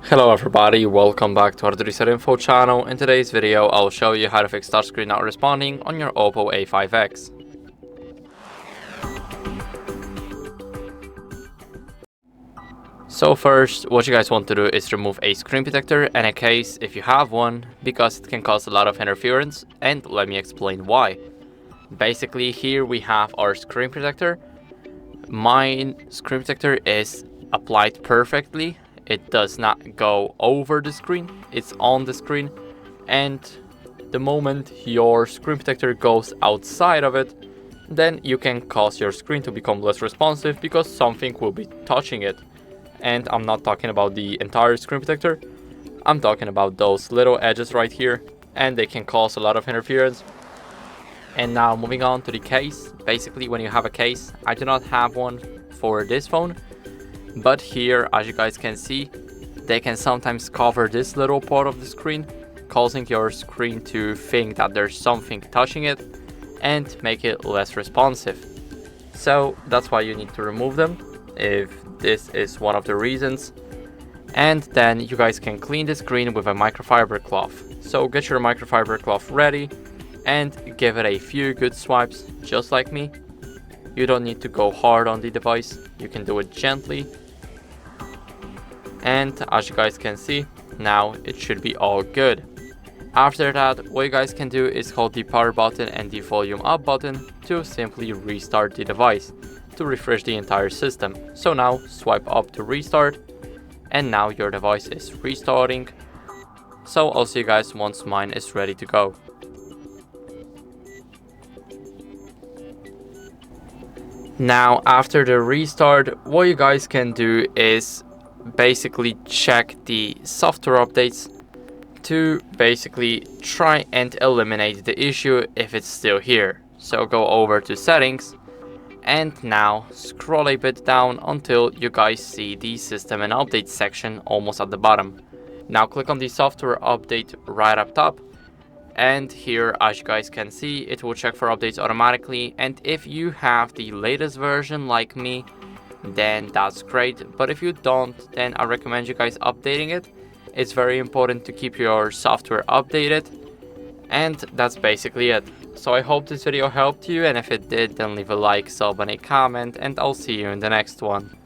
Hello everybody, welcome back to HardReset.Info channel. In today's video, I'll show you how to fix touchscreen not responding on your OPPO A5x. So first, what you guys want to do is remove a screen protector and a case if you have one, because it can cause a lot of interference, and let me explain why. Basically, here we have our screen protector. My screen protector is applied perfectly. It does not go over the screen, it's on the screen, and the moment your screen protector goes outside of it, then you can cause your screen to become less responsive because something will be touching it. And I'm not talking about the entire screen protector, I'm talking about those little edges right here, and they can cause a lot of interference. And now moving on to the case. Basically, when you have a case, I do not have one for this phone, but here, as you guys can see, they can sometimes cover this little part of the screen, causing your screen to think that there's something touching it and make it less responsive. So that's why you need to remove them, if this is one of the reasons. And then you guys can clean the screen with a microfiber cloth. So get your microfiber cloth ready and give it a few good swipes, just like me. You don't need to go hard on the device, you can do it gently. And as you guys can see, now it should be all good. After that, what you guys can do is hold the power button and the volume up button to simply restart the device, to refresh the entire system. So now swipe up to restart, and now your device is restarting. So I'll see you guys once mine is ready to go. Now after the restart, what you guys can do is basically check the software updates to basically try and eliminate the issue if it's still here. So go over to settings and now scroll a bit down until you guys see the system and update section almost at the bottom. Now click on the software update right up top, and here, as you guys can see, it will check for updates automatically. And if you have the latest version like me, then that's great, but if you don't, then I recommend you guys updating it. It's very important to keep your software updated, and that's basically it. So I hope this video helped you, and if it did, then leave a like, sub, and a comment, and I'll see you in the next one.